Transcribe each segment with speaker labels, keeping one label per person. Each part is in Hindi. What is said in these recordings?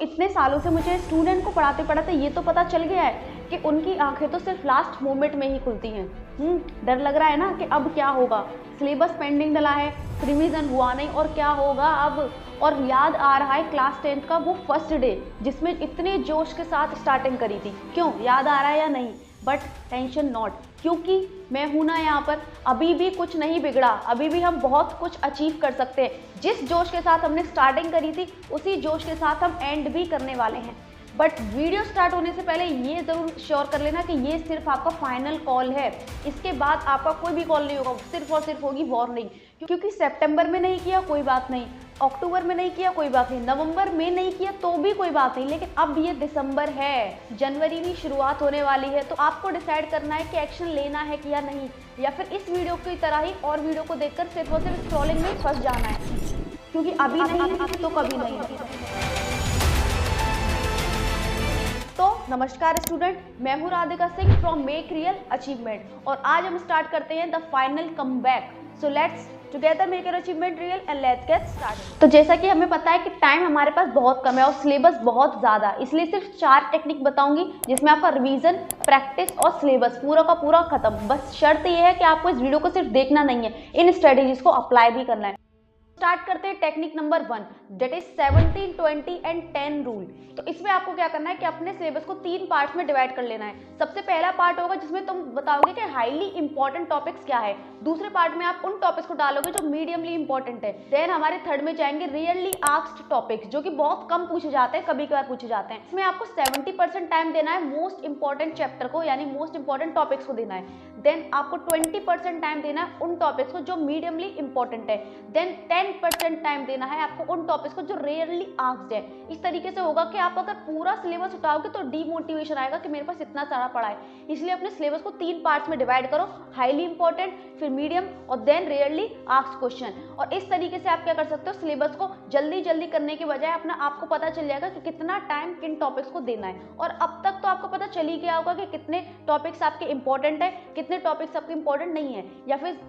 Speaker 1: इतने सालों से मुझे स्टूडेंट को पढ़ाते पढ़ाते ये तो पता चल गया है कि उनकी आंखें तो सिर्फ लास्ट मोमेंट में ही खुलती हैं। डर लग रहा है ना कि अब क्या होगा, सिलेबस पेंडिंग डला है, रिवीजन हुआ नहीं और क्या होगा अब। और याद आ रहा है क्लास 10th का वो फर्स्ट डे जिसमें इतने जोश के साथ स्टार्टिंग करी थी। क्यों, याद आ रहा है या नहीं? बट टेंशन नॉट, क्योंकि मैं हूं ना यहाँ पर। अभी भी कुछ नहीं बिगड़ा, अभी भी हम बहुत कुछ अचीव कर सकते हैं। जिस जोश के साथ हमने स्टार्टिंग करी थी उसी जोश के साथ हम एंड भी करने वाले हैं। बट वीडियो स्टार्ट होने से पहले ये ज़रूर श्योर कर लेना कि ये सिर्फ आपका फाइनल कॉल है। इसके बाद आपका कोई भी कॉल नहीं होगा, सिर्फ और सिर्फ होगी वार्निंग। क्योंकि सितंबर में नहीं किया कोई बात नहीं, अक्टूबर में नहीं किया कोई बात नहीं, नवंबर में नहीं किया तो भी कोई बात नहीं, लेकिन अब ये दिसंबर है, जनवरी की शुरुआत होने वाली है। तो आपको डिसाइड करना है कि एक्शन लेना है कि या नहीं, या फिर इस वीडियो की तरह ही और वीडियो को देखकर सिर्फ और सिर्फ स्क्रॉलिंग में फंस जाना है। क्योंकि अभी नहीं है तो कभी नहीं है। तो नमस्कार स्टूडेंट, मैं हूँ Radhika Singh from make real achievement और आज हम स्टार्ट करते हैं the final comeback. So let's together make your achievement real and let's get started. तो जैसा कि हमें पता है कि टाइम हमारे पास बहुत कम है और सिलेबस बहुत ज़्यादा, इसलिए सिर्फ 4 टेक्निक बताऊंगी जिसमें आपका रिवीजन, प्रैक्टिस और सिलेबस पूरा का पूरा खत्म। बस शर्त यह है कि आपको इस वीडियो को सिर्फ देखना नहीं है, इन स्ट्रेटेजीज को अप्लाई भी करना है। स्टार्ट करते हैं technique number 1, that is 17, 20 and 10 rule. तो इसमें आपको क्या करना है कि अपने सिलेबस को 3 पार्ट्स में डिवाइड कर लेना है। सबसे पहला पार्ट होगा जिसमें तुम बताओगे कि हाईली इंपॉर्टेंट टॉपिक्स क्या है। दूसरे पार्ट में आप उन टॉपिक्स को डालोगे जो मीडियमली इंपॉर्टेंट है। देन हमारे थर्ड में जाएंगे रियरली आस्क्ड टॉपिक्स, जो कि बहुत कम पूछे जाते हैं, कभी कभार पूछे जाते हैं। इसमें आपको 70% टाइम देना है मोस्ट इंपॉर्टेंट चैप्टर को, यानी मोस्ट इंपॉर्टेंट टॉपिक्स को देना है। देन आपको 20% टाइम देना है उन टॉपिक्स को जो मीडियमली इंपॉर्टेंट है। देन 10% टाइम देना है आपको उन टॉपिक्स को जो रेयरली आस्क्ड है। इस तरीके से होगा कि आप अगर पूरा सिलेबस उठाओगे तो डीमोटिवेशन आएगा कि मेरे पास इतना सारा पड़ा है। इसलिए अपने सिलेबस को 3 पार्ट्स में डिवाइड करो, हाईली इंपॉर्टेंट, फिर मीडियम और देन रेयरली आस्क्ड क्वेश्चन। और इस तरीके से आप क्या कर सकते हो, सिलेबस को जल्दी जल्दी करने के बजाय अपना आपको पता चल जाएगा कि कितना टाइम किन टॉपिक्स को देना है। और अब तक तो आपको पता चल ही गया होगा कि कितने टॉपिक्स आपके इंपॉर्टेंट है, कितने टॉपिक्स आपके इंपॉर्टेंट नहीं है, या फिर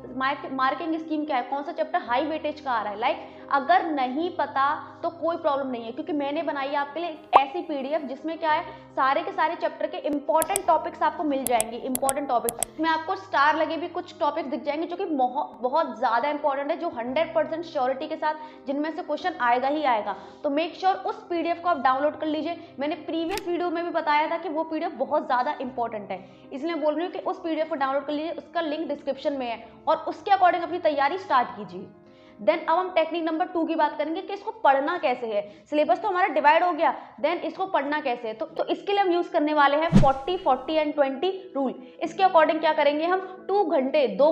Speaker 1: मार्किंग स्कीम क्या है, कौन सा चैप्टर हाई वेटेज का आ रहा है। अगर नहीं पता तो कोई प्रॉब्लम नहीं है, क्योंकि मैंने बनाई है आपके लिए एक ऐसी पीडीएफ जिसमें क्या है, सारे के सारे चैप्टर के इंपॉर्टेंट टॉपिक्स आपको मिल जाएंगे। इंपॉर्टेंट टॉपिक्स में आपको स्टार लगे भी कुछ टॉपिक्स दिख जाएंगे जो कि बहुत ज्यादा इंपॉर्टेंट है, जो 100% श्योरिटी के साथ जिनमें से क्वेश्चन आएगा ही आएगा। तो मेक श्योर उस पीडीएफ को आप डाउनलोड कर लीजिए। मैंने प्रीवियस वीडियो में भी बताया था कि वो पीडीएफ बहुत ज्यादा इंपॉर्टेंट है, इसलिए बोल रही हूँ कि उस पीडीएफ को डाउनलोड कर लीजिए। उसका लिंक डिस्क्रिप्शन में है और उसके अकॉर्डिंग अपनी तैयारी स्टार्ट कीजिए। देन अब हम टेक्निक नंबर 2 की बात करेंगे कि इसको पढ़ना कैसे है। सिलेबस तो हमारा डिवाइड हो गया, देन इसको पढ़ना कैसे है। तो इसके लिए हम यूज करने वाले हैं 40, 40 एंड 20 रूल। इसके अकॉर्डिंग क्या करेंगे, हम 2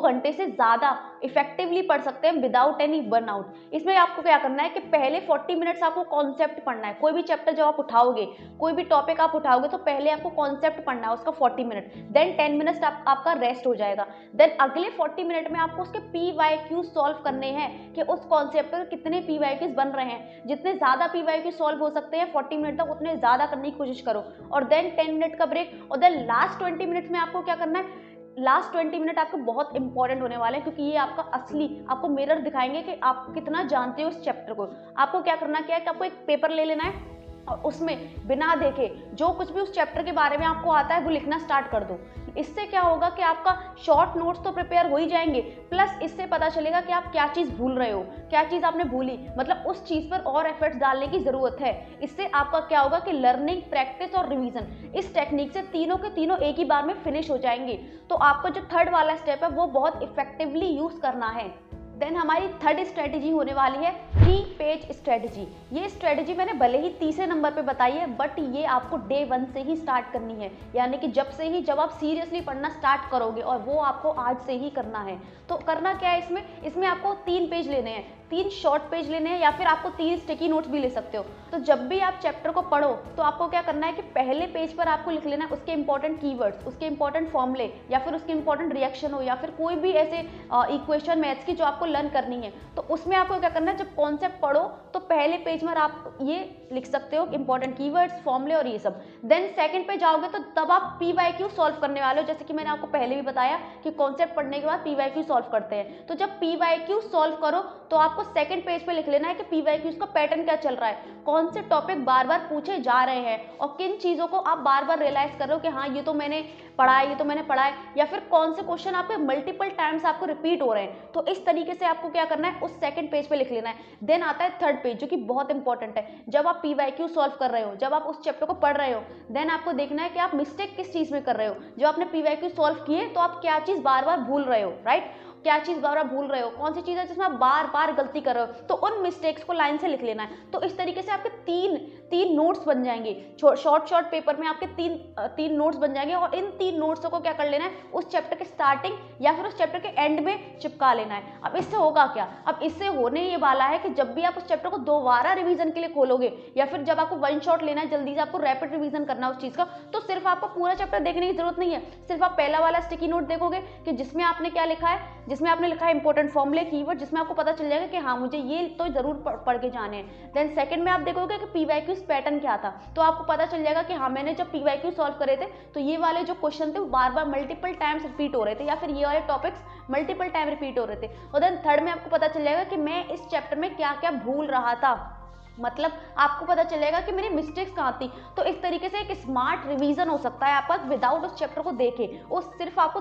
Speaker 1: घंटे से ज्यादा इफेक्टिवली पढ़ सकते हैं विदाउट एनी बर्नआउट। इसमें आपको क्या करना है कि पहले 40 मिनट्स आपको कॉन्सेप्ट पढ़ना है। कोई भी चैप्टर जब आप उठाओगे, कोई भी टॉपिक आप उठाओगे तो पहले आपको कॉन्सेप्ट पढ़ना है उसका 40 मिनट, देन 10 मिनट्स आपका रेस्ट हो जाएगा। देन अगले 40 मिनट में आपको उसके PYQ सॉल्व करने हैं कि उस कॉन्सेप्ट पर कितने PYQs बन रहे हैं। जितने ज्यादा PYQ सॉल्व हो सकते हैं 40 मिनट तक, उतने ज्यादा करने की कोशिश करो। और देन 10 मिनट का ब्रेक। और देन लास्ट 20 मिनट में आपको क्या करना है, लास्ट 20 मिनट आपको बहुत इंपॉर्टेंट होने वाले हैं, क्योंकि ये आपका असली आपको मिरर दिखाएंगे कि आप कितना जानते हो उस चैप्टर को। आपको क्या करना क्या है कि आपको एक पेपर ले लेना है और उसमें बिना देखे जो कुछ भी उस चैप्टर के बारे में आपको आता है वो लिखना स्टार्ट कर दो। इससे क्या होगा कि आपका शॉर्ट नोट्स तो प्रिपेयर हो ही जाएंगे, प्लस इससे पता चलेगा कि आप क्या चीज़ भूल रहे हो, क्या चीज़ आपने भूली, मतलब उस चीज़ पर और एफर्ट्स डालने की ज़रूरत है। इससे आपका क्या होगा कि लर्निंग, प्रैक्टिस और रिवीजन, इस टेक्निक से तीनों के तीनों एक ही बार में फिनिश हो जाएंगे। तो आपको जो थर्ड वाला स्टेप है वो बहुत इफेक्टिवली यूज़ करना है। देन हमारी थर्ड स्ट्रेटेजी होने वाली है 3 पेज स्ट्रेटेजी। ये स्ट्रेटेजी मैंने भले ही तीसरे नंबर पे बताई है, बट ये आपको डे 1 से ही स्टार्ट करनी है, यानी कि जब आप सीरियसली पढ़ना स्टार्ट करोगे, और वो आपको आज से ही करना है। तो करना क्या है इसमें आपको 3 पेज लेने हैं, 3 शॉर्ट पेज लेने हैं, या फिर आपको 3 स्टिकी नोट्स भी ले सकते हो। तो जब भी आप चैप्टर को पढ़ो तो आपको क्या करना है कि पहले पेज पर आपको लिख लेना है उसके इंपॉर्टेंट कीवर्ड्स, उसके इंपॉर्टेंट फॉर्मूले, या फिर उसके इंपॉर्टेंट रिएक्शन हो, या फिर कोई भी ऐसे इक्वेशन मैथ्स की जो आपको लर्न करनी है। तो उसमें आपको क्या करना है, जब कॉन्सेप्ट पढ़ो तो पहले पेज में आप ये लिख सकते हो इंपॉर्टेंट कीवर्ड्स, फॉर्मूले और ये सब। देन सेकंड पे जाओगे तो तब आप PYQ सॉल्व करने वाले हो, जैसे कि मैंने आपको पहले भी बताया कि कॉन्सेप्ट पढ़ने के बाद PYQ सॉल्व करते हैं। तो जब PYQ सॉल्व करो तो आपको आपको सेकंड पेज पे लिख लेना है कि पीवाईक्यूज का पैटर्न क्या चल रहा है, कौन से टॉपिक बार बार पूछे जा रहे हैं और किन चीज़ों को आप बार बार रियलाइज कर रहे हो कि हाँ ये तो मैंने पढ़ा है, ये तो मैंने पढ़ा है, या फिर कौन से क्वेश्चन आपके मल्टीपल टाइम्स आपको रिपीट हो रहे हैं। तो इस तरीके से आपको क्या करना है, उस सेकंड पेज पे लिख लेना है। देन आता है थर्ड पेज, जो कि बहुत इंपॉर्टेंट है। जब आप पीवाईक्यू सॉल्व कर रहे हो, जब आप उस चैप्टर को पढ़ रहे हो, देन आपको देखना है कि आप मिस्टेक किस चीज़ में कर रहे हो। जब आपने पीवाईक्यू सॉल्व किए तो आप क्या चीज़ बार बार भूल रहे हो, राइट, क्या चीज़ बार बार भूल रहे हो, कौन सी चीज़ है जिसमें आप बार बार गलती कर रहे हो, तो उन मिस्टेक्स को लाइन से लिख लेना है। तो इस तरीके से आपके तीन नोट्स बन जाएंगे, शॉर्ट पेपर में आपके तीन नोट्स बन जाएंगे और इन 3 नोट्सों को क्या कर लेना है, उस चैप्टर के स्टार्टिंग या फिर उस चैप्टर के एंड में चिपका लेना है। अब इससे होगा क्या, अब इससे होने ये वाला है कि जब भी आप उस चैप्टर को दोबारा रिवीजन के लिए खोलोगे या फिर जब आपको वन शॉट लेना है, जल्दी से आपको रैपिड रिवीजन करना है उस चीज़ का, तो सिर्फ आपको पूरा चैप्टर देखने की जरूरत नहीं है। सिर्फ आप पहला वाला स्टिकी नोट देखोगे कि जिसमें आपने क्या लिखा है, जिसमें आपने लिखा है इंपॉर्टेंट फॉर्मूले, कीवर्ड, जिसमें आपको पता चल जाएगा कि हाँ मुझे ये तो जरूर पढ़ के जाने हैं। देन सेकंड में आप देखोगे कि पीवाईक्यूज पैटर्न क्या था, तो आपको पता चल जाएगा कि हाँ मैंने जब पीवाईक्यू सॉल्व करे थे तो ये वाले जो क्वेश्चन थे वो बार बार मल्टीपल टाइम्स रिपीट हो रहे थे, या फिर ये वाले टॉपिक्स मल्टीपल टाइम रिपीट हो रहे थे। और देन थर्ड में आपको पता चल जाएगा कि मैं इस चैप्टर में क्या क्या भूल रहा था, मतलब आपको पता चलेगा कि मेरी मिस्टेक्स कहाँ थी। तो इस तरीके से एक स्मार्ट रिवीजन हो सकता है आपका विदाउट उस चैप्टर को देखे। उस सिर्फ आपको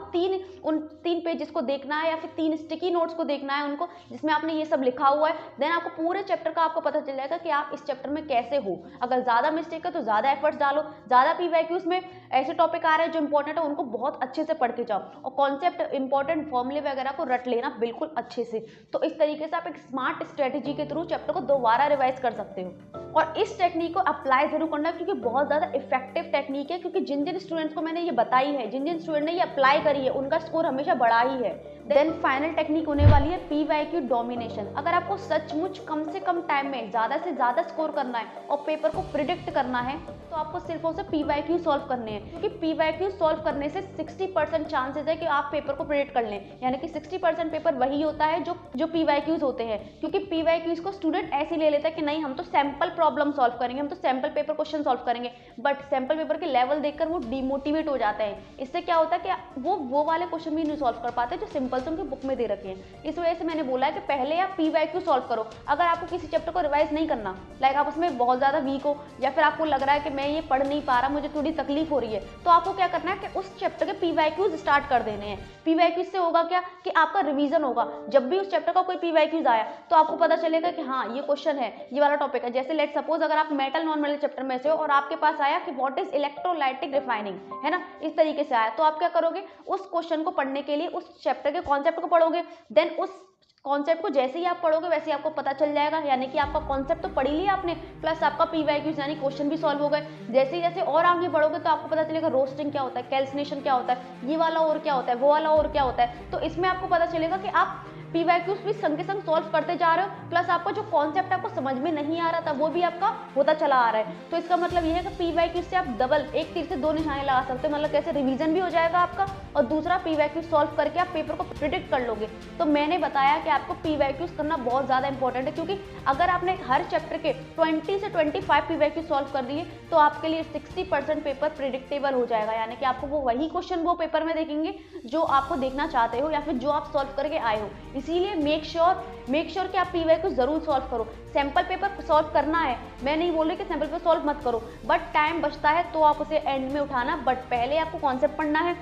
Speaker 1: उन तीन पेजेस को देखना है या फिर 3 स्टिकी नोट्स को देखना है उनको, जिसमें आपने ये सब लिखा हुआ है। देन आपको पूरे चैप्टर का आपको पता चल जाएगा कि आप इस चैप्टर में कैसे हो। अगर ज़्यादा मिस्टेक है तो ज़्यादा एफर्ट्स डालो, ज़्यादा पीवाईक्यूज में ऐसे टॉपिक आ रहे हैं जो इंपॉर्टेंट है उनको बहुत अच्छे से पढ़ के जाओ, और कॉन्सेप्ट इंपॉर्टेंट फॉर्मूले वगैरह को रट लेना बिल्कुल अच्छे से। तो इस तरीके से आप एक स्मार्ट स्ट्रेटेजी के थ्रू चैप्टर को दोबारा रिवाइज कर सकते हो। और इस टेक्निक को अप्लाई जरूर करना है क्योंकि बहुत ज़्यादा इफेक्टिव टेक्निक है, क्योंकि जिन जिन स्टूडेंट्स को मैंने ये बताई है, जिन जिन स्टूडेंट ने ये अप्लाई करी है, उनका स्कोर हमेशा बढ़ा ही है। देन फाइनल टेक्निक होने वाली है पीवाईक्यू डोमिनेशन। अगर आपको सचमुच कम से कम टाइम में ज़्यादा से ज़्यादा स्कोर करना है और पेपर को प्रिडिक्ट करना है तो आपको सिर्फ और सिर्फ पीवाईक्यू सॉल्व करने हैं, क्योंकि पीवाईक्यू सॉल्व करने से 60% चांसेस है कि आप पेपर को प्रिडिक्ट कर लें। यानी कि 60% पेपर वही होता है जो पीवाईक्यूज होते हैं, क्योंकि पीवाईक्यूज को स्टूडेंट ऐसे ले लेता है कि नहीं हम तो सैम्पल प्रॉब्लम सॉल्व करेंगे, हम तो सैम्पल पेपर क्वेश्चन सॉल्व करेंगे, बट सैम्पल पेपर के लेवल देखकर वो डिमोटिवेट हो जाते हैं। इससे क्या होता है कि वो वाले क्वेश्चन भी नहीं सॉल्व कर पाते जो सिंपल से उनकी बुक में दे रखे हैं। इस वजह से मैंने बोला है कि पहले आप पीवाईक्यू सॉल्व करो। अगर आपको किसी चैप्टर को रिवाइज नहीं करना, लाइक आप उसमें बहुत ज़्यादा वीक हो या फिर आपको लग रहा है कि मैं ये पढ़ नहीं पा रहा, मुझे थोड़ी तकलीफ हो रही है, तो आपको क्या करना है कि उस चैप्टर के पीवाईक्यूज स्टार्ट कर देने हैं। पीवाईक्यूज से होगा क्या कि आपका रिवीजन होगा। जब भी उस चैप्टर का कोई पीवाईक्यूज आया तो आपको पता चलेगा कि हाँ ये क्वेश्चन है, ये वाला टॉपिक है। जैसे लेट सपोज अगर आप मेटल नॉन मेटल चैप्टर में से हो और आपके पास आया कि व्हाट इज इलेक्ट्रोलाइटिक रिफाइनिंग, है ना, इस तरीके से आया, तो आप क्या करोगे, उस क्वेश्चन को पढ़ने के लिए उस चैप्टर के कॉन्सेप्ट को पढ़ोगे। देन उस कॉन्सेप्ट को जैसे ही आप पढ़ोगे वैसे ही आपको पता चल जाएगा, यानी कि आपका कॉन्सेप्ट तो पढ़ ही लिया आपने, प्लस आपका पीवाईक्यूज यानी क्वेश्चन भी सॉल्व हो गए। जैसे जैसे और आगे बढ़ोगे तो आपको पता चलेगा रोस्टिंग क्या होता है, कैल्सिनेशन क्या होता है, ये वाला और क्या होता है, वो वाला और क्या होता है। तो इसमें आपको पता चलेगा कि आप पीवाईक्यूज भी संग के संग सॉल्व करते जा रहे हो, प्लस आपका जो कॉन्सेप्ट आपको समझ में नहीं आ रहा था वो भी आपका होता चला आ रहा है। तो इसका मतलब ये है कि पीवाईक्यूज से आप डबल, एक तीर से 2 निशाने लगा सकते हो। मतलब कैसे, रिवीजन भी हो जाएगा आपका और दूसरा पीवाईक्यूज सॉल्व करके आप पेपर को प्रिडिक्ट कर लोगे। तो मैंने बताया कि आपको पीवाईक्यूज करना बहुत ज़्यादा इंपॉर्टेंट है, क्योंकि अगर आपने हर चैप्टर के 20 से 25 पीवाईक्यूज सॉल्व कर दिए तो आपके लिए 60% पेपर प्रिडिक्टेबल हो जाएगा। यानी कि आपको वो वही क्वेश्चन वो पेपर में देखेंगे जो आपको देखना चाहते हो या फिर जो आप सॉल्व करके आए हो। इसीलिए मेक श्योर कि आप पीवाईक्यूज जरूर सॉल्व करो। सैम्पल पेपर सॉल्व करना है, मैं नहीं बोल रही कि सैम्पल पेपर सॉल्व मत करो, बट टाइम बचता है तो आप उसे एंड में उठाना। बट पहले आपको कॉन्सेप्ट पढ़ना है,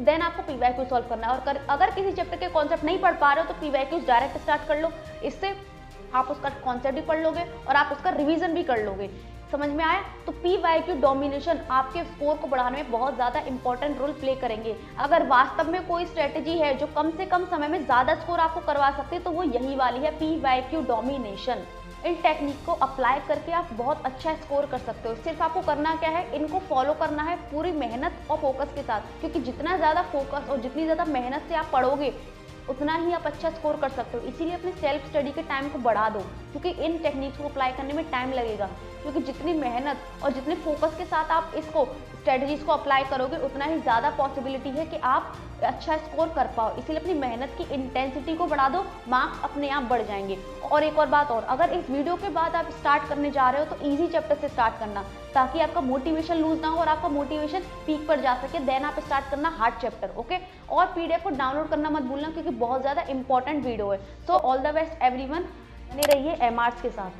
Speaker 1: देन आपको पीवाईक्यूज सॉल्व करना है। और अगर किसी चैप्टर के कॉन्सेप्ट नहीं पढ़ पा रहे हो तो पीवाईक्यूज डायरेक्ट स्टार्ट कर लो। इससे आप उसका कॉन्सेप्ट भी पढ़ लोगे और आप उसका रिवीजन भी कर लोगे। समझ में आया? तो पीवाईक्यू डोमिनेशन आपके स्कोर को बढ़ाने में बहुत ज़्यादा इंपॉर्टेंट रोल प्ले करेंगे। अगर वास्तव में कोई स्ट्रेटेजी है जो कम से कम समय में ज़्यादा स्कोर आपको करवा सकती है तो वो यही वाली है, पीवाईक्यू डोमिनेशन। इन टेक्निक को अप्लाई करके आप बहुत अच्छा स्कोर कर सकते हो। सिर्फ आपको करना क्या है, इनको फॉलो करना है पूरी मेहनत और फोकस के साथ, क्योंकि जितना ज़्यादा फोकस और जितनी ज़्यादा मेहनत से आप पढ़ोगे उतना ही आप अच्छा स्कोर कर सकते हो। इसीलिए अपने सेल्फ स्टडी के टाइम को बढ़ा दो, क्योंकि इन टेक्निक्स को अप्लाई करने में टाइम लगेगा। क्योंकि जितनी मेहनत और जितने फोकस के साथ आप इसको स्ट्रेटजीज को अप्लाई करोगे उतना ही ज़्यादा पॉसिबिलिटी है कि आप अच्छा स्कोर कर पाओ। इसीलिए अपनी मेहनत की इंटेंसिटी को बढ़ा दो, मार्क्स अपने आप बढ़ जाएंगे। और एक और बात और, अगर इस वीडियो के बाद आप स्टार्ट करने जा रहे हो तो ईजी चैप्टर से स्टार्ट करना, ताकि आपका मोटिवेशन लूज ना हो और आपका मोटिवेशन पीक पर जा सके। देन आप स्टार्ट करना हार्ड चैप्टर, ओके। और पीडीएफ को डाउनलोड करना मत भूलना, क्योंकि बहुत ज़्यादा इंपॉर्टेंट वीडियो है। So all the best everyone. बने रहिए एमआर्स के साथ।